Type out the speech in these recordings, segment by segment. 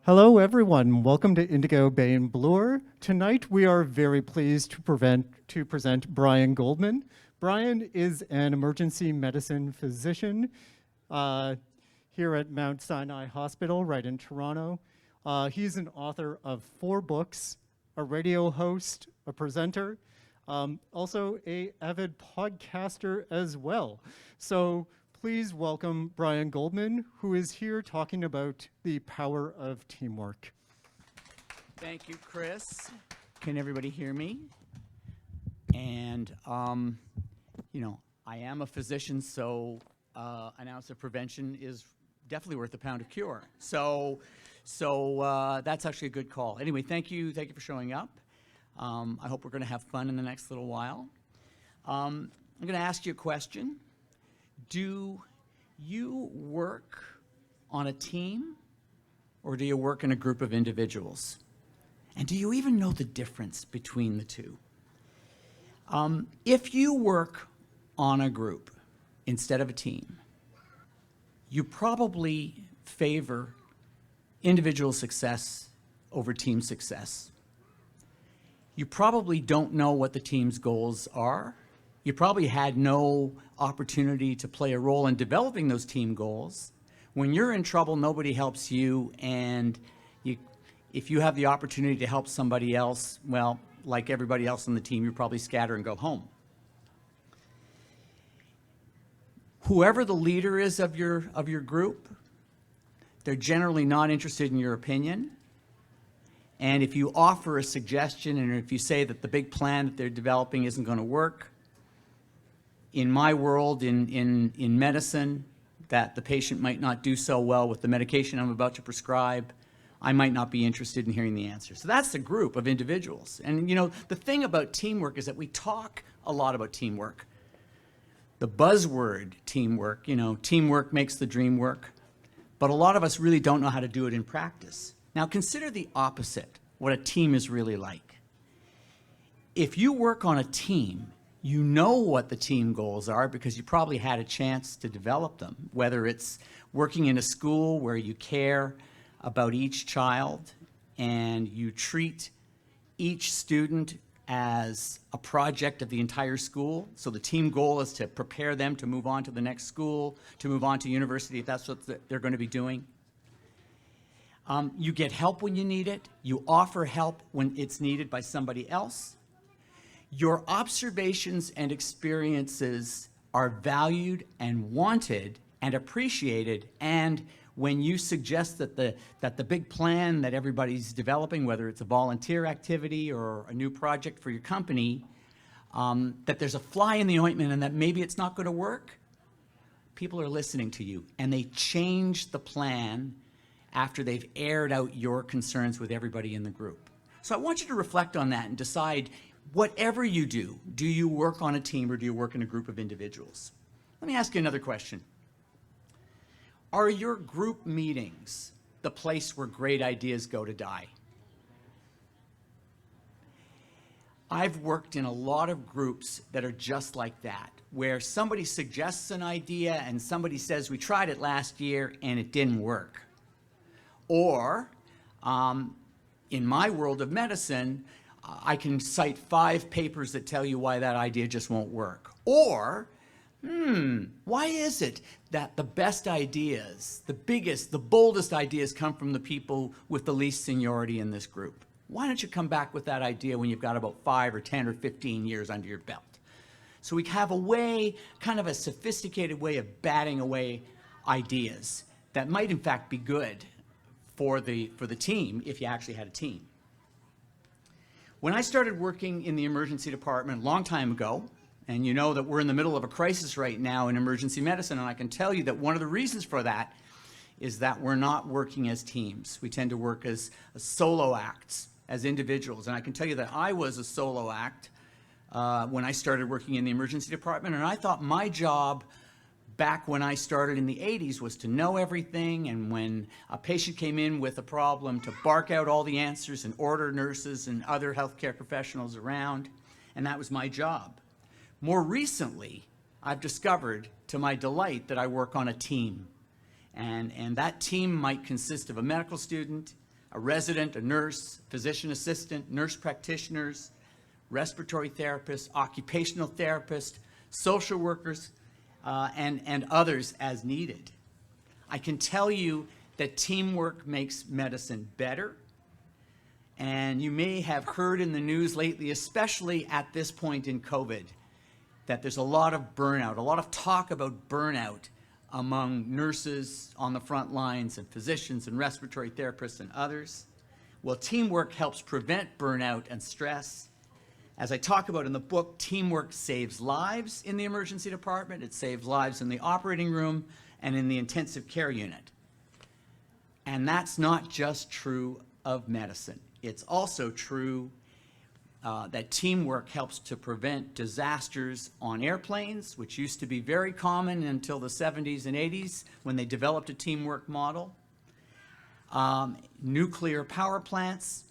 Hello, everyone. Welcome to Indigo Bay Bloor. Tonight, we are very pleased to present Brian Goldman. Brian is an emergency medicine physician here at Mount Sinai Hospital, right in Toronto. He's an author of 4 books, a radio host, a presenter, also an avid podcaster as well. So please welcome Brian Goldman, who is here talking about the power of teamwork. Thank you, Chris. Can everybody hear me? And, I am a physician, so an ounce of prevention is definitely worth a pound of cure. So that's actually a good call. Anyway, thank you for showing up. I hope we're going to have fun in the next little while. I'm going to ask you a question. Do you work on a team, or do you work in a group of individuals? And do you even know the difference between the two? If you work on a group instead of a team, you probably favor individual success over team success. You probably don't know what the team's goals are. You probably had no opportunity to play a role in developing those team goals. When you're in trouble, nobody helps you, and if you have the opportunity to help somebody else, well, like everybody else on the team, you probably scatter and go home. Whoever the leader is of your group, they're generally not interested in your opinion. And if you offer a suggestion, and if you say that the big plan that they're developing isn't going to work, in my world, in medicine, that the patient might not do so well with the medication I'm about to prescribe, I might not be interested in hearing the answer. So that's the group of individuals. And the thing about teamwork is that we talk a lot about teamwork. The buzzword teamwork, teamwork makes the dream work. But a lot of us really don't know how to do it in practice. Now consider the opposite, what a team is really like. If you work on a team, you know what the team goals are because you probably had a chance to develop them, whether it's working in a school where you care about each child and you treat each student as a project of the entire school. So the team goal is to prepare them to move on to the next school, to move on to university if that's what they're going to be doing. You get help when you need it. You offer help when it's needed by somebody else. Your observations and experiences are valued and wanted and appreciated, and when you suggest that the big plan that everybody's developing, whether it's a volunteer activity or a new project for your company, that there's a fly in the ointment and that maybe it's not going to work, people are listening to you, and they change the plan after they've aired out your concerns with everybody in the group. So I want you to reflect on that and decide, whatever you do you work on a team or do you work in a group of individuals? Let me ask you another question. Are your group meetings the place where great ideas go to die? I've worked in a lot of groups that are just like that, where somebody suggests an idea and somebody says, we tried it last year and it didn't work. Or, in my world of medicine, I can cite 5 papers that tell you why that idea just won't work. Or, why is it that the best ideas, the biggest, the boldest ideas come from the people with the least seniority in this group? Why don't you come back with that idea when you've got about 5 or 10 or 15 years under your belt? So we have a way, kind of a sophisticated way of batting away ideas that might in fact be good for the team if you actually had a team. When I started working in the emergency department a long time ago, and you know that we're in the middle of a crisis right now in emergency medicine, and I can tell you that one of the reasons for that is that we're not working as teams. We tend to work as solo acts, as individuals. And I can tell you that I was a solo act when I started working in the emergency department, and I thought my job back when I started in the 80s was to know everything, and when a patient came in with a problem, to bark out all the answers and order nurses and other healthcare professionals around, and that was my job. More recently, I've discovered, to my delight, that I work on a team, and that team might consist of a medical student, a resident, a nurse, physician assistant, nurse practitioners, respiratory therapists, occupational therapists, social workers, and others as needed. I can tell you that teamwork makes medicine better. And you may have heard in the news lately, especially at this point in COVID, that there's a lot of burnout, a lot of talk about burnout among nurses on the front lines and physicians and respiratory therapists and others. Well, teamwork helps prevent burnout and stress. As I talk about in the book, teamwork saves lives in the emergency department. It saves lives in the operating room and in the intensive care unit. And that's not just true of medicine. It's also true that teamwork helps to prevent disasters on airplanes, which used to be very common until the 70s and 80s when they developed a teamwork model. Nuclear power plants,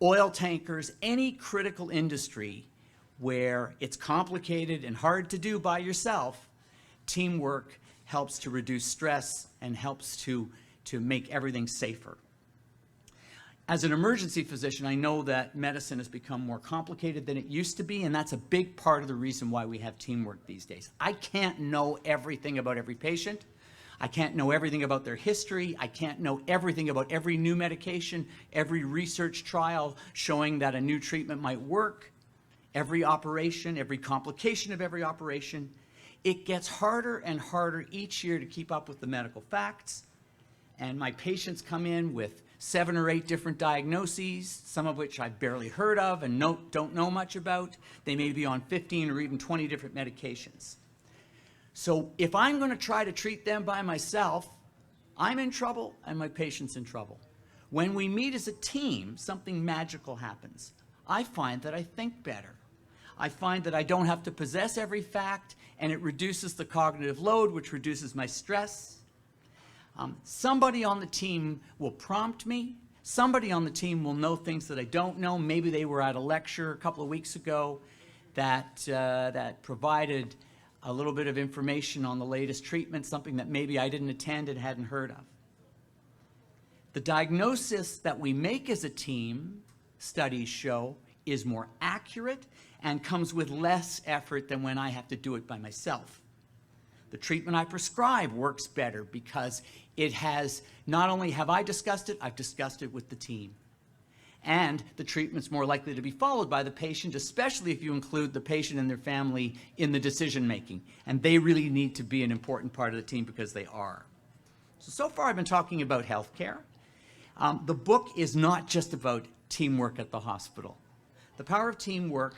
oil tankers, any critical industry where it's complicated and hard to do by yourself, teamwork helps to reduce stress and helps to make everything safer. As an emergency physician, I know that medicine has become more complicated than it used to be, and that's a big part of the reason why we have teamwork these days. I can't know everything about every patient. I can't know everything about their history. I can't know everything about every new medication, every research trial showing that a new treatment might work, every operation, every complication of every operation. It gets harder and harder each year to keep up with the medical facts, and my patients come in with 7 or 8 different diagnoses, some of which I've barely heard of and don't know much about. They may be on 15 or even 20 different medications. So if I'm going to try to treat them by myself, I'm in trouble and my patient's in trouble. When we meet as a team, something magical happens. I find that I think better. I find that I don't have to possess every fact, and it reduces the cognitive load, which reduces my stress. Somebody on the team will prompt me. Somebody on the team will know things that I don't know. Maybe they were at a lecture a couple of weeks ago that provided a little bit of information on the latest treatment, something that maybe I didn't attend and hadn't heard of. The diagnosis that we make as a team, studies show, is more accurate and comes with less effort than when I have to do it by myself. The treatment I prescribe works better because it has, not only have I discussed it, I've discussed it with the team. And the treatment's more likely to be followed by the patient, especially if you include the patient and their family in the decision making. And they really need to be an important part of the team because they are. So far I've been talking about healthcare. The book is not just about teamwork at the hospital. The Power of Teamwork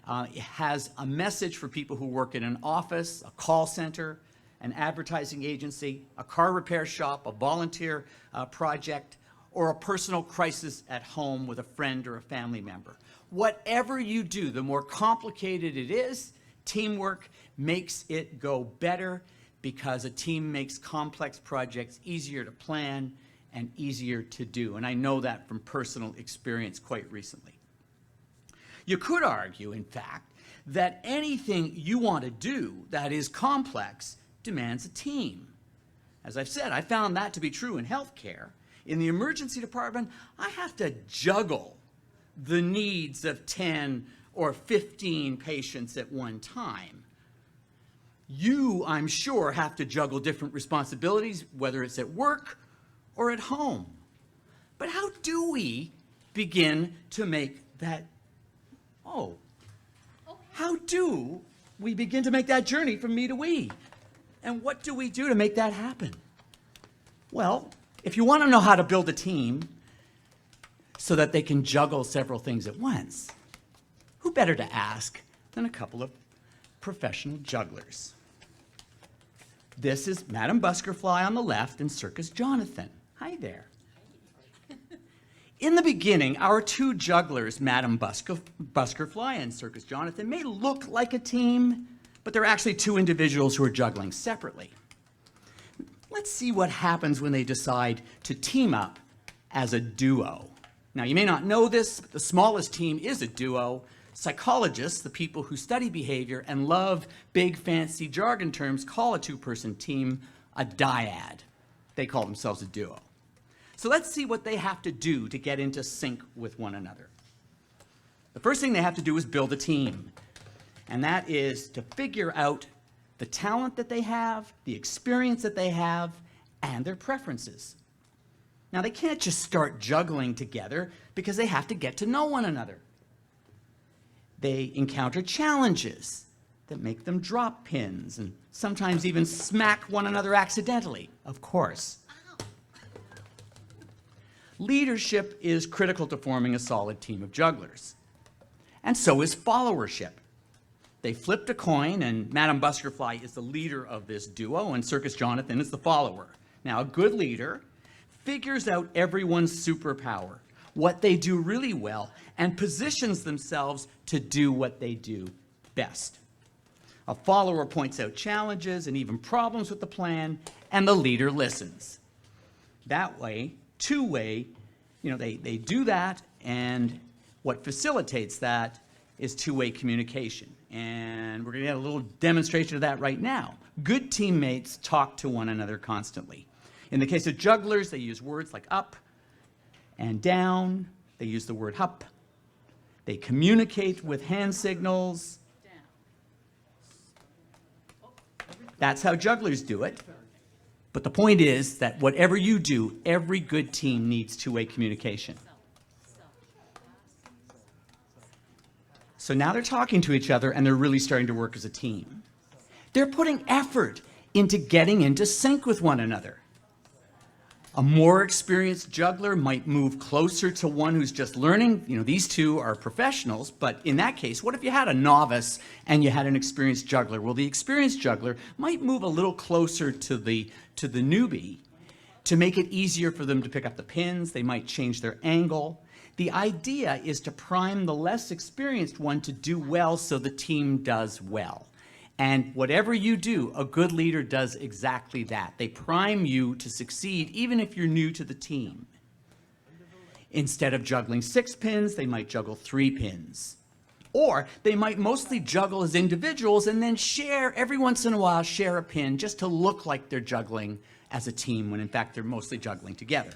has a message for people who work in an office, a call center, an advertising agency, a car repair shop, a volunteer project, or a personal crisis at home with a friend or a family member. Whatever you do, the more complicated it is, teamwork makes it go better because a team makes complex projects easier to plan and easier to do. And I know that from personal experience quite recently. You could argue, in fact, that anything you want to do that is complex demands a team. As I've said, I found that to be true in healthcare. In the emergency department, I have to juggle the needs of 10 or 15 patients at one time. You, I'm sure, have to juggle different responsibilities, whether it's at work or at home. But how do we begin to make that how do we begin to make that journey from me to we? And what do we do to make that happen? Well, if you want to know how to build a team so that they can juggle several things at once, who better to ask than a couple of professional jugglers? This is Madam Buskerfly on the left and Circus Jonathan. Hi there. In the beginning, our two jugglers, Madam Buskerfly and Circus Jonathan, may look like a team, but they're actually two individuals who are juggling separately. Let's see what happens when they decide to team up as a duo. Now, you may not know this, but the smallest team is a duo. Psychologists, the people who study behavior and love big fancy jargon terms, call a two-person team a dyad. They call themselves a duo. So let's see what they have to do to get into sync with one another. The first thing they have to do is build a team. And that is to figure out the talent that they have, the experience that they have, and their preferences. Now, they can't just start juggling together because they have to get to know one another. They encounter challenges that make them drop pins and sometimes even smack one another accidentally, of course. Leadership is critical to forming a solid team of jugglers. And so is followership. They flipped a coin, and Madame Buskerfly is the leader of this duo, and Circus Jonathan is the follower. Now, a good leader figures out everyone's superpower, what they do really well, and positions themselves to do what they do best. A follower points out challenges and even problems with the plan, and the leader listens. That way, two-way, they do that, and what facilitates that is two-way communication. And we're going to get a little demonstration of that right now. Good teammates talk to one another constantly. In the case of jugglers, they use words like up and down. They use the word hup. They communicate with hand signals. That's how jugglers do it. But the point is that whatever you do, every good team needs two-way communication. So now they're talking to each other, and they're really starting to work as a team. They're putting effort into getting into sync with one another. A more experienced juggler might move closer to one who's just learning. These two are professionals, but in that case, what if you had a novice and you had an experienced juggler? Well, the experienced juggler might move a little closer to the newbie to make it easier for them to pick up the pins. They might change their angle. The idea is to prime the less experienced one to do well so the team does well. And whatever you do, a good leader does exactly that. They prime you to succeed even if you're new to the team. Instead of juggling 6 pins, they might juggle 3 pins. Or they might mostly juggle as individuals and then every once in a while, share a pin just to look like they're juggling as a team when in fact they're mostly juggling together.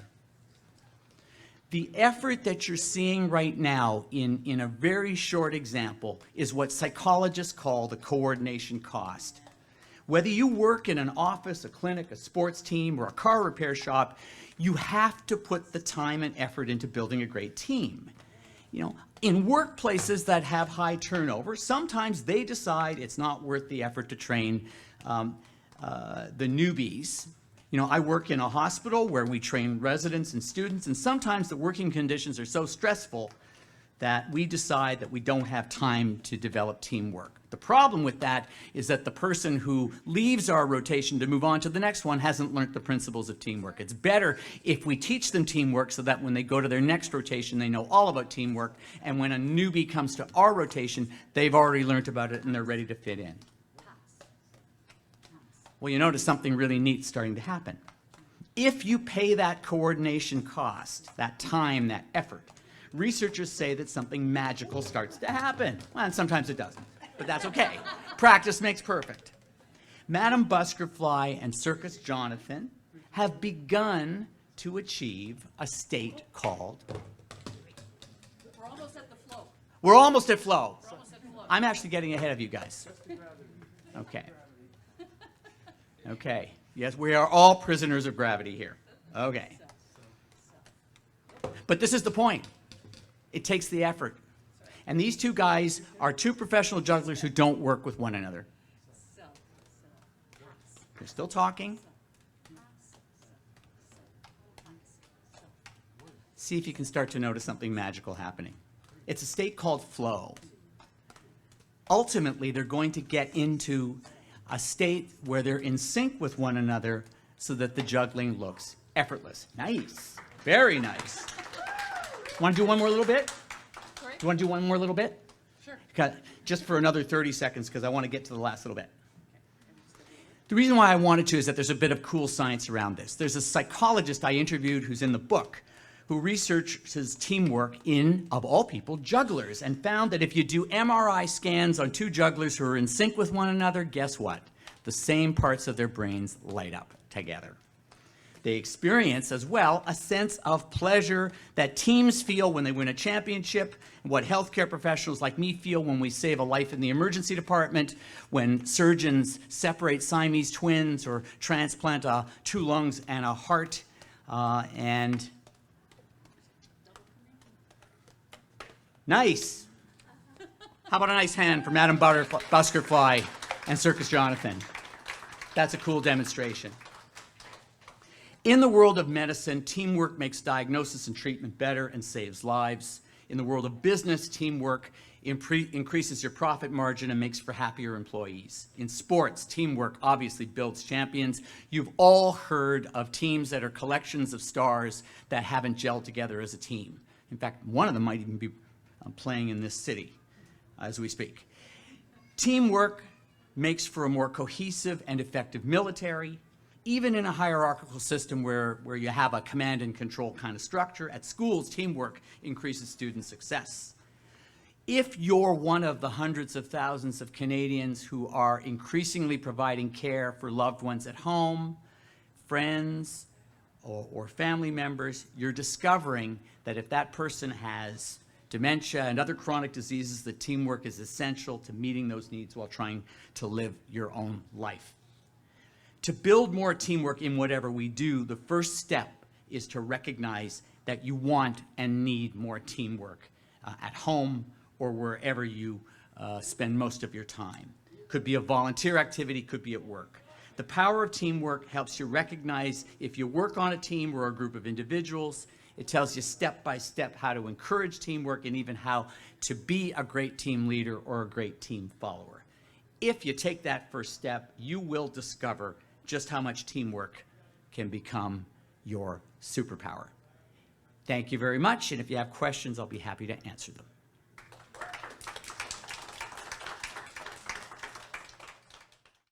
The effort that you're seeing right now in a very short example is what psychologists call the coordination cost. Whether you work in an office, a clinic, a sports team, or a car repair shop, you have to put the time and effort into building a great team. In workplaces that have high turnover, sometimes they decide it's not worth the effort to train the newbies. I work in a hospital where we train residents and students, and sometimes the working conditions are so stressful that we decide that we don't have time to develop teamwork. The problem with that is that the person who leaves our rotation to move on to the next one hasn't learned the principles of teamwork. It's better if we teach them teamwork so that when they go to their next rotation, they know all about teamwork, and when a newbie comes to our rotation, they've already learned about it and they're ready to fit in. Well, you notice something really neat starting to happen. If you pay that coordination cost, that time, that effort, researchers say that something magical starts to happen. Well, and sometimes it doesn't, but that's okay. Practice makes perfect. Madame Buskerfly and Circus Jonathan have begun to achieve a state called... We're almost at the flow. We're almost at flow. We're almost at flow. I'm actually getting ahead of you guys. Okay. Okay. Yes, we are all prisoners of gravity here. Okay. But this is the point. It takes the effort. And these two guys are two professional jugglers who don't work with one another. They're still talking. See if you can start to notice something magical happening. It's a state called flow. Ultimately, they're going to get into a state where they're in sync with one another so that the juggling looks effortless. Nice. Very nice. Want to do one more little bit? Sorry? Do you want to do one more little bit? Sure. Just for another 30 seconds because I want to get to the last little bit. The reason why I wanted to is that there's a bit of cool science around this. There's a psychologist I interviewed who's in the book who researches teamwork in, of all people, jugglers, and found that if you do MRI scans on two jugglers who are in sync with one another, guess what? The same parts of their brains light up together. They experience as well a sense of pleasure that teams feel when they win a championship, and what healthcare professionals like me feel when we save a life in the emergency department, when surgeons separate Siamese twins or transplant 2 lungs and a heart. And nice. How about a nice hand from Adam Buskerfly and Circus Jonathan? That's a cool demonstration. In the world of medicine, teamwork makes diagnosis and treatment better and saves lives. In the world of business, teamwork increases your profit margin and makes for happier employees. In sports, teamwork obviously builds champions. You've all heard of teams that are collections of stars that haven't gelled together as a team. In fact, one of them might even be playing in this city as we speak. Teamwork makes for a more cohesive and effective military. Even in a hierarchical system where you have a command and control kind of structure, at schools, teamwork increases student success. If you're one of the hundreds of thousands of Canadians who are increasingly providing care for loved ones at home, friends, or family members, you're discovering that if that person has dementia and other chronic diseases, that teamwork is essential to meeting those needs while trying to live your own life. To build more teamwork in whatever we do, the first step is to recognize that you want and need more teamwork at home or wherever you spend most of your time. Could be a volunteer activity, could be at work. The power of teamwork helps you recognize if you work on a team or a group of individuals. It tells you step by step how to encourage teamwork and even how to be a great team leader or a great team follower. If you take that first step, you will discover just how much teamwork can become your superpower. Thank you very much, and if you have questions, I'll be happy to answer them.